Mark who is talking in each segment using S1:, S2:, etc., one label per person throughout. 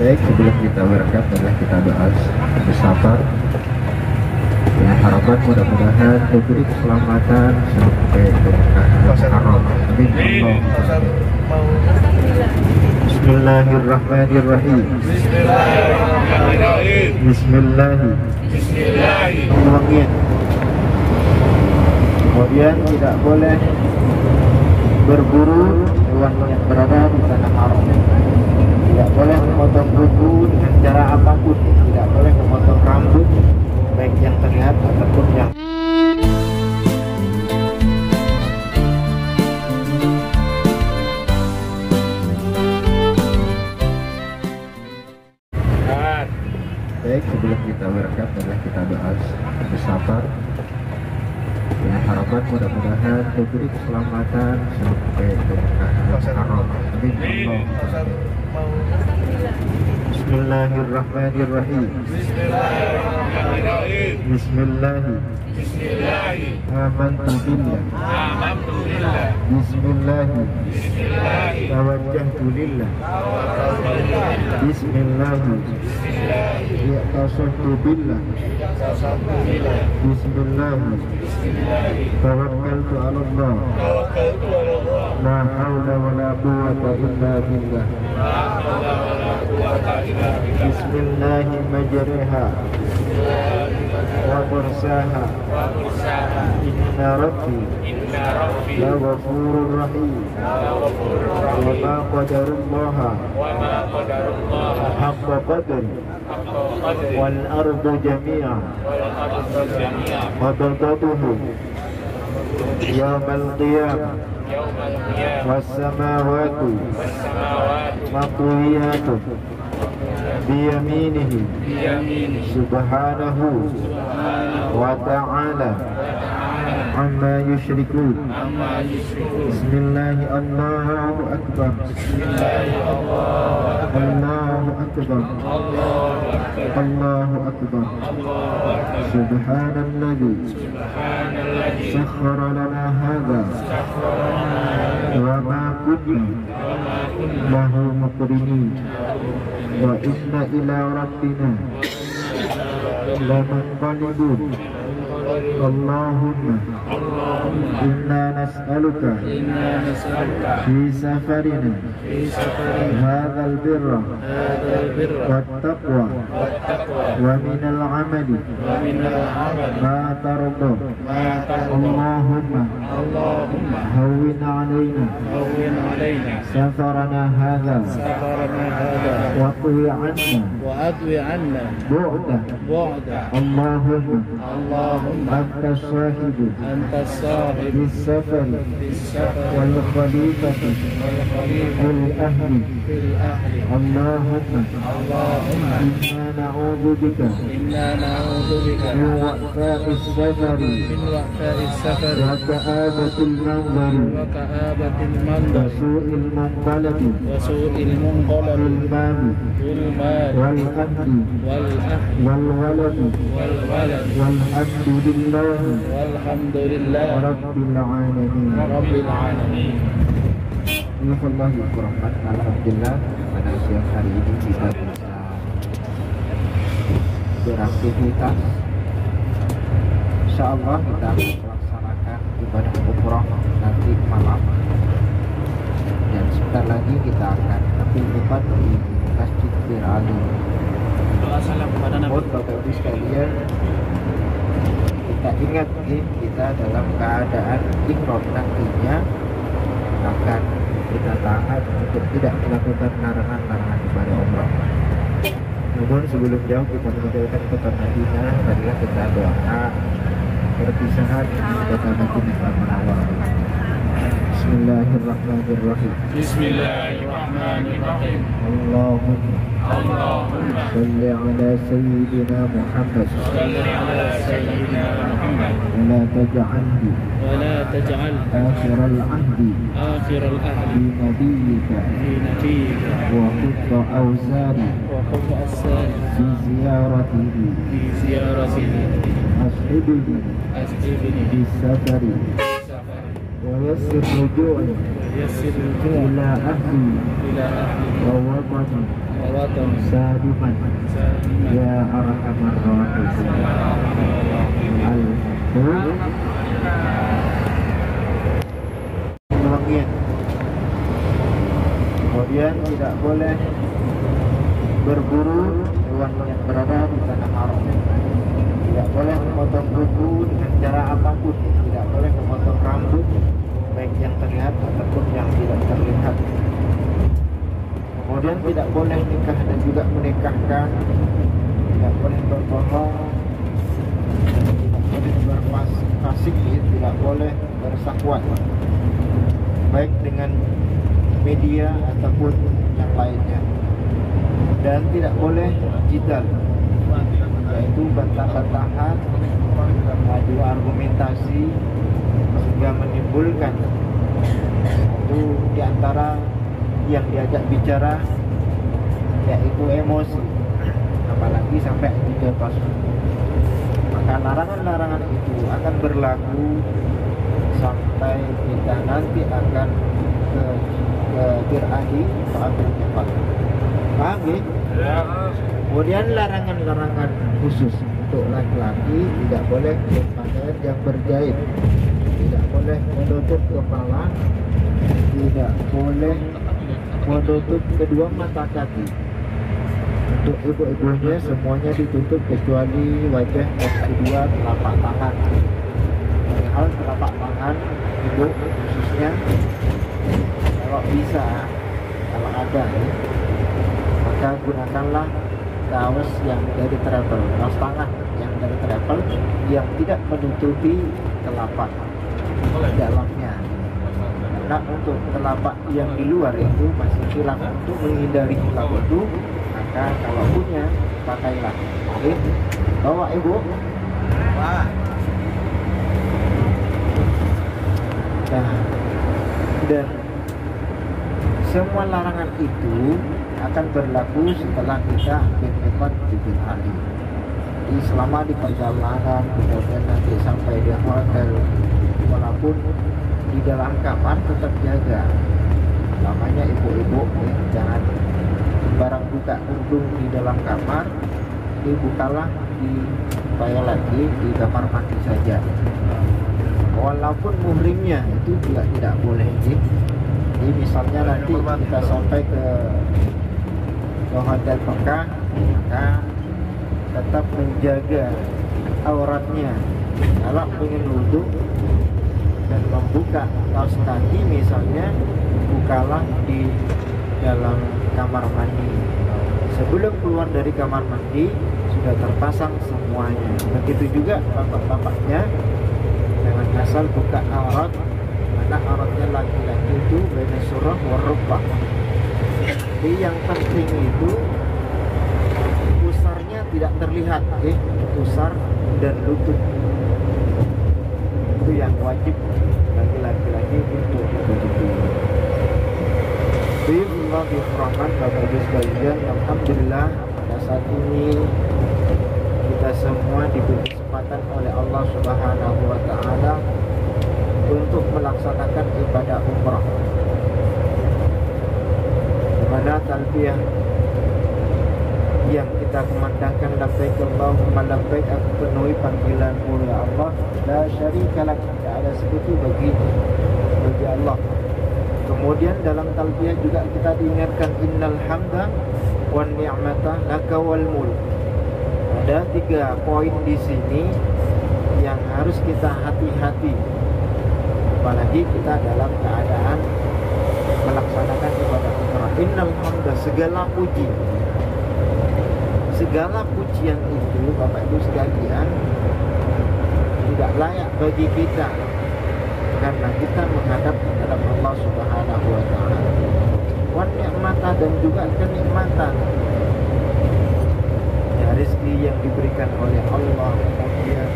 S1: Baik, sebelum kita berangkat adalah kita doa bersama. Ya, harapan mudah-mudahan diberi keselamatan sampai ke Mekah Al-Mukarram. Amin. Bismillahirrahmanirrahim. Bismillahirrahmanirrahim. Kemudian tidak boleh berburu hewan yang berada di tanah haram. Tidak boleh memotong kuku dengan cara apapun. Tidak boleh memotong rambut, baik yang terlihat ataupun yang baik. Sebelum kita berangkat adalah kita doa bersama. Ya, harapan mudah-mudahan diberi keselamatan sampai ke Mekah Al-Mukarram. Amin. Bismillahirrahmanirrahim. Amantu billah. Bismillah. Tawajjahtu lillah. Bismillah. I'tasamtu billah. Bismillah. Tawakkaltu 'ala Allah. La haula wa la quwwata illa billah. Bismillah majriha wa mursaha. Inna rabbi la ghafurur rahim. Wa ma qadarullaha haqqa qadri wal ardu jami'an qabdatuhu yawmal qiyamah was samawati maqwiyatun biyaminihi subhanahu wa ta'ala amma yushrikun. Bismillahi Allahu akbar. Allahu akbar. Allahu akbar. Subhanalladzi sakhkhara lana hadha wa ma kunna lahu muqrinin wa inna ila rabbina lamunqalibun. Allahumma inna nas'aluka fi safarina hadha al-birra wat-taqwa wa min al-amali ma tarda. Allahumma hawwin 'alaina safarana hadha wa atwi 'anna bu'da. Allahumma anta sahibu bis-safari wal khalifati fil ahli. Allahumma inna na'udzu bika min wa'fa'is safari wa ka'abatil manzari wa su'il munqalabi fil mali wal ahli wal waladi walhamdulillah rabbil alamin. Alhamdulillah, pada siang hari ini kita bisa beraktivitas. Insyaallah kita akan melaksanakan ibadah umrah nanti malam, dan sebentar lagi kita akan aktivitas di Masjid Bir Ali. Bapak Ibu sekalian, kita ingat kita dalam keadaan ihram nantinya akan kita taat untuk tidak melakukan larangan-larangan ibadah umrah. Namun sebelum jauh kita meninggalkan kota Madinah, marilah kita doa perpisahan di kota Madinah Munawwarah. Bismillahirrahmanirrahim.
S2: Bismillahirrahmanirrahim.
S1: Allahumma salli ala sayyidina Muhammad wa la taj'al akhir al-ahdi bi nabiyyika wa khutta awzari fi ziyaratihi ashibihi bis safari wa yassir ruju'i ila ahli wa watan sadiman ya arhamar rahimin. Kemudian tidak boleh berburu hewan yang berada di tanah haram. Tidak boleh memotong kuku dengan cara apapun. Tidak boleh memotong rambut, baik yang terlihat ataupun yang tidak terlihat. Kemudian tidak boleh nikah dan juga menikahkan. Tidak boleh berbohong. Tidak boleh berfasik, tidak boleh bersakwat, baik dengan media ataupun yang lainnya. Dan tidak boleh jidal, yaitu bantah-bantahan, adu argumentasi sehingga menimbulkan itu di antara yang diajak bicara yaitu emosi, apalagi sampai tidak pas. Maka larangan-larangan itu akan berlaku sampai kita nanti akan ke Tir'ahi Fa'atul Kifat. Paham ya? Kemudian larangan-larangan khusus untuk laki-laki, tidak boleh berpakaian yang berjahit, tidak boleh menutup kepala, tidak boleh menutup kedua mata kaki. Untuk ibu-ibunya semuanya ditutup kecuali wajah dan kedua telapak tangan. Hal telapak tangan ibu khususnya, kalau bisa, kalau ada ya, maka gunakanlah kaos yang dari travel, kaos tangan yang dari travel yang tidak menutupi telapak dalamnya. Karena untuk telapak yang di luar itu masih hilang. Untuk menghindari hilang itu, maka kalau punya pakailah. Oke, bawa ibu. Wah. Nah, dan semua larangan itu akan berlaku setelah kita berhemat tujuh hari. Jadi selama di perjalanan, kemudian nanti sampai di hotel, walaupun di dalam kamar tetap jaga. Namanya ibu-ibu ya, jangan sembarang buka kerudung di dalam kamar, dibukalah di toilet, di kamar mandi saja. Walaupun muhrimnya itu juga tidak boleh. Jadi misalnya nanti kita sampai ke hotel Mekah, maka tetap menjaga auratnya. Kalau ingin wudhu dan membuka kaos kaki misalnya, bukalah di dalam kamar mandi. Sebelum keluar dari kamar mandi sudah terpasang semuanya. Begitu juga bapak-bapaknya, jangan asal buka aurat, karena auratnya laki-laki itu baina surah warubah. Jadi yang penting itu pusarnya tidak terlihat, pusar dan lutut itu yang wajib bagi laki-laki untuk begitu. Bismillahirrahmanirrahim. Bapak Ibu sekalian, alhamdulillah pada saat ini kita semua diberi kesempatan oleh Allah Subhanahu wa taala untuk melaksanakan ibadah umrah. Di mana talbiyah yang kita kumandangkan labbaik Allahumma labbaik, aku penuhi panggilanmu ya Allah, la syarika lak, tidak ada sekutu bagi Allah. Kemudian dalam talbiyah juga kita diingatkan innal hamda wan ni'mata laka wal mulk. Ada 3 poin di sini yang harus kita hati-hati, apalagi kita dalam keadaan melaksanakan ibadah umrah. Innal hamda, segala puji, segala pujian itu Bapak Ibu sekalian tidak layak bagi kita, karena kita menghadap kepada Allah Subhanahu wa taala. Wan ni'mata, dan juga kenikmatan ya, rezeki yang diberikan oleh Allah, kemudian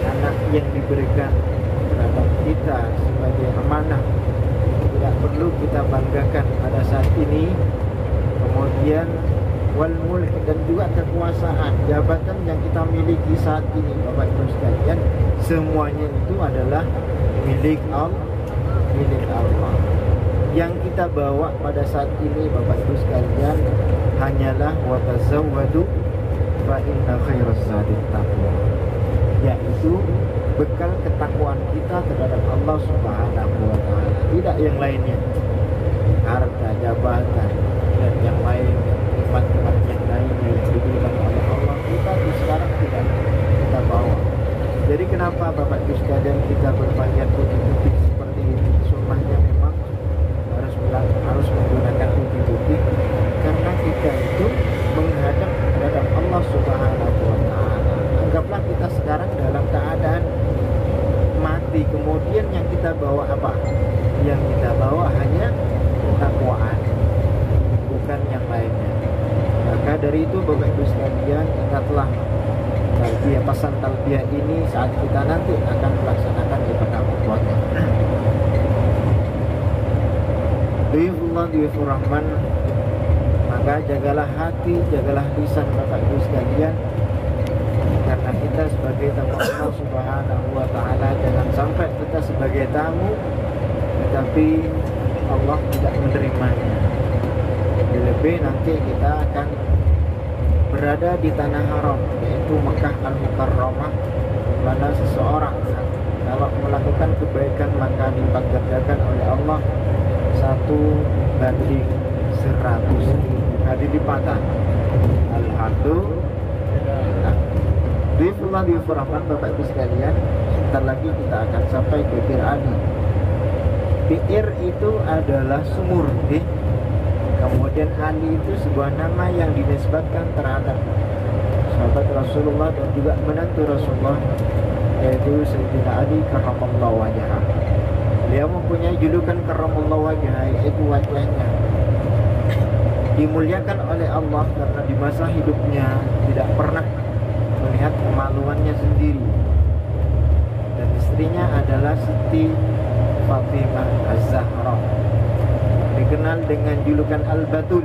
S1: anak yang diberikan terhadap kita sebagai amanah, tidak perlu kita banggakan pada saat ini. Kemudian wal mulk, dan juga kekuasaan, jabatan yang kita miliki saat ini Bapak Ibu sekalian, semuanya itu adalah milik Allah. Yang kita bawa pada saat ini Bapak Ibu sekalian hanyalah wa tazawwadu fa inna khairaz zadit taqwa, yaitu bekal ketakwaan kita terhadap Allah Subhanahu wa taala, tidak yang lainnya. Harta, jabatan dan yang lain, nikmat-nikmat yang lainnya yang diberikan oleh Allah kita sekarang tidak kita bawa. Jadi kenapa Bapak Ibu sekalian kita berpakaian putih-putih seperti ini? Sunnahnya memang harus menggunakan putih-putih karena kita itu menghadap terhadap Allah Subhanahu wa taala. Anggaplah kita sekarang dalam keadaan mati, kemudian yang kita bawa apa? Yang kita bawa hanya ketakwaan, bukan yang lainnya. Maka dari itu Bapak Ibu sekalian, ingatlah talbiyah, pesan talbiyah ini saat kita nanti akan melaksanakan ibadah puasa. Duyufur Rahman, maka jagalah hati, jagalah lisan Bapak Ibu sekalian, karena kita sebagai tamu Allah Subhanahu wa taala, jangan sampai kita sebagai tamu tetapi Allah tidak menerimanya. Lebih nanti kita akan berada di tanah haram, yaitu Mekah Al-Mukarramah, di mana seseorang kalau melakukan kebaikan maka dilipat gandakan oleh Allah 1 banding 100 kali lipatan. Alhamdulillah. Difurahkan Bapak Ibu sekalian, sebentar lagi kita akan sampai ke Bir Ali. Bir itu adalah sumur, kemudian Ali itu sebuah nama yang dinisbatkan terhadap sahabat Rasulullah dan juga menantu Rasulullah, yaitu Sayyidina Ali karramallahu wajhah. Beliau mempunyai julukan karramallahu wajhah, yaitu wajahnya dimuliakan oleh Allah karena di masa hidupnya tidak pernah melihat kemaluannya sendiri, dan istrinya adalah Siti Fatimah Az-Zahra, dikenal dengan julukan Al-Batul,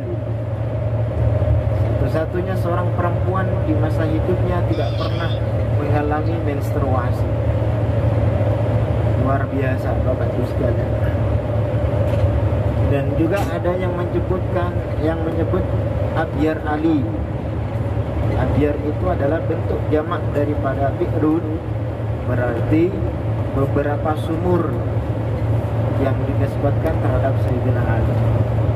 S1: satu-satunya seorang perempuan di masa hidupnya tidak pernah mengalami menstruasi. Luar biasa Bapak Ibu sekalian. Dan juga ada yang menyebut Abyar Ali. Abyar itu adalah bentuk jamak daripada bi'run, berarti beberapa sumur yang dinisbatkan terhadap Sayyidina Ali.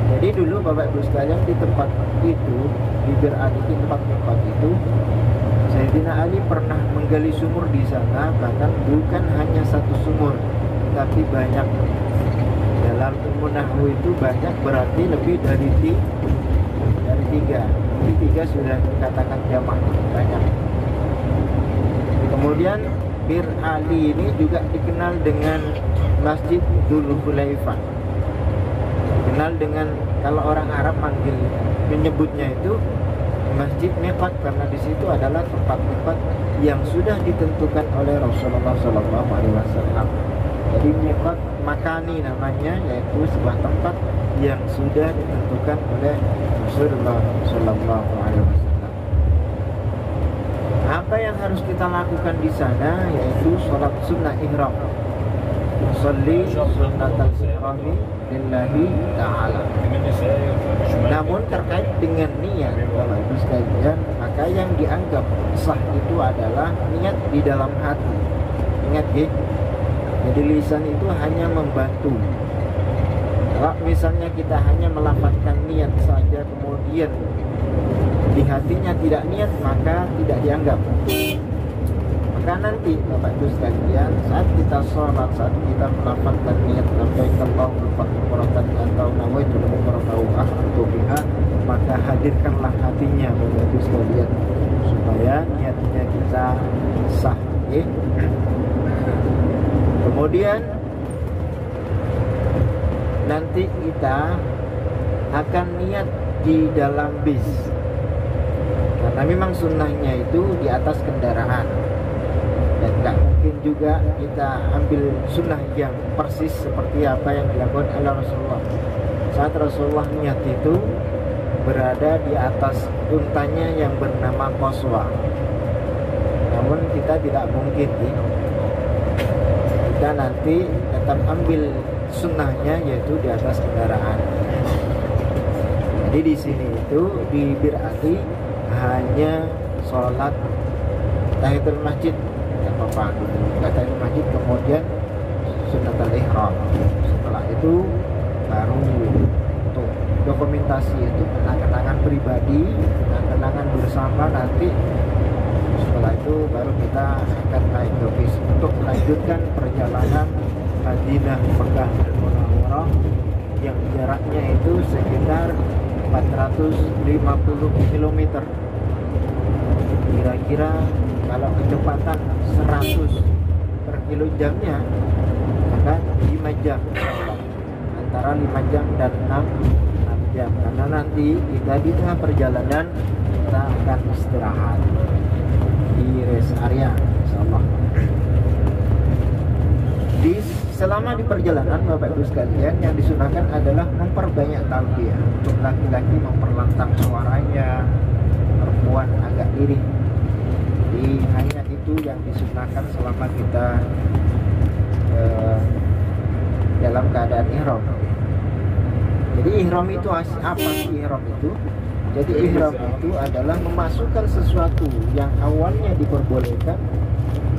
S1: Jadi dulu Bapak Ibu sekalian, di tempat itu, di Bir Ali, di tempat-tempat itu, Sayyidina Ali pernah menggali sumur di sana, bahkan bukan hanya satu sumur, tapi banyak. Dalam ilmu nahwu itu banyak berarti lebih dari tiga. Jadi 3 sudah dikatakan jamak, banyak. Kemudian Bir Ali ini juga dikenal dengan Masjid Dzul Khulaifah. Dikenal dengan, kalau orang Arab menyebutnya itu Masjid Miqat, karena di situ adalah tempat-tempat yang sudah ditentukan oleh Rasulullah SAW. Jadi Miqat Makani namanya, yaitu sebuah tempat yang sudah ditentukan oleh Rasulullah SAW. Apa yang harus kita lakukan di sana, yaitu sholat sunnah ihram. Sholli sunnatal ihrami lillahi ta'ala. Namun terkait dengan niat Bapak Ibu sekalian, maka yang dianggap sah itu adalah niat di dalam hati. Ingat ya, jadi lisan itu hanya membantu. Kalau misalnya kita hanya melafazkan niat saja, kemudian di hatinya tidak niat, maka tidak dianggap. Maka nanti Bapak Ibu sekalian, saat kita sholat, saat kita melafazkan niat labbaik Allahumma umratan atau nawaitu umratan atau biha, maka hadirkanlah hatinya Bapak Ibu sekalian, supaya niatnya kita sah. Kemudian nanti kita akan niat di dalam bis, karena memang sunnahnya itu di atas kendaraan, dan tidak mungkin juga kita ambil sunnah yang persis seperti apa yang dilakukan oleh Rasulullah. Saat Rasulullah niat itu berada di atas untanya yang bernama Qaswa, namun kita tidak mungkin kita nanti tetap ambil sunnahnya, yaitu di atas kendaraan. Jadi di sini itu di Bir Ali hanya sholat tahiyatul masjid, ya apa-apa, tahiyatul masjid, kemudian sunnatul ihram. Setelah itu baru untuk dokumentasi itu kenang-kenangan pribadi, kenang-kenangan bersama nanti. Setelah itu baru kita akan naik ke bis untuk melanjutkan perjalanan Madinah Mekah dan Munawwarah yang jaraknya itu sekitar 450 km. Kira-kira kalau kecepatan 100 per kilo jamnya, maka 5 jam, antara 5 jam dan 6 jam. Karena nanti kita di tengah perjalanan kita akan istirahat di rest area, insyaallah. Selama di perjalanan, Bapak Ibu sekalian, yang disunahkan adalah memperbanyak talbiyah. Untuk laki-laki memperlantang suaranya, perempuan agak lirih. Jadi hanya itu yang disunahkan selama kita dalam keadaan ihram. Jadi ihram itu apa sih ihram itu? Jadi ihram itu adalah memasukkan sesuatu yang awalnya diperbolehkan,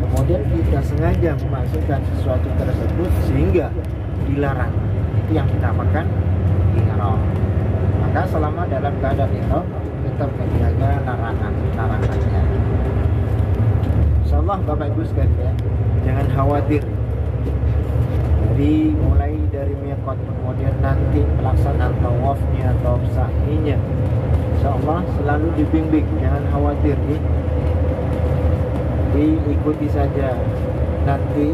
S1: kemudian kita sengaja memasukkan sesuatu tersebut sehingga dilarang. Itu yang dinamakan ihram. Maka selama dalam keadaan ihram tetap menjaga larangannya. Insyaallah Bapak Ibu sekalian, jangan khawatir. Jadi mulai dari miqat, kemudian nanti pelaksanaan tawafnya atau sa'inya, insyaallah selalu dibimbing, jangan khawatir nih. Diikuti saja nanti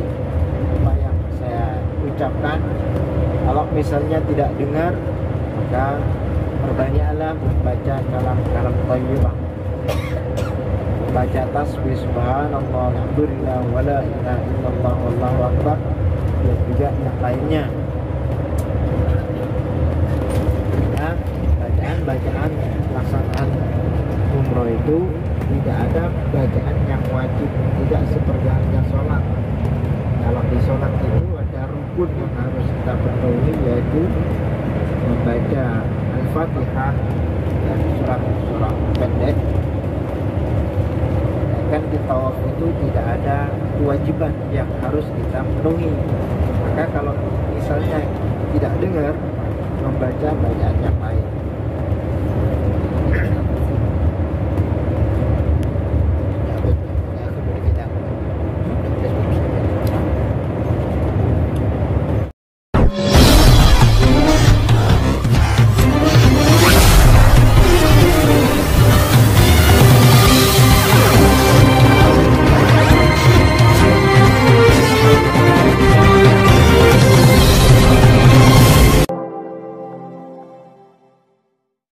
S1: apa yang saya ucapkan. Kalau misalnya tidak dengar, maka perbanyaklah membaca kalam thayyibah, membaca tasbih subhanallah, alhamdulillah, wala ilaha illallah, wallahu akbar, dan juga yang lainnya. Ya, bacaan pelaksanaan umroh itu tidak ada bacaan yang wajib, tidak seperti halnya sholat. Kalau di sholat itu ada rukun yang harus kita penuhi, yaitu membaca Al-Fatihah dan surah-surah pendek. Kan di tawaf itu tidak ada kewajiban yang harus kita penuhi. Maka kalau misalnya tidak dengar, membaca bacaan yang lain.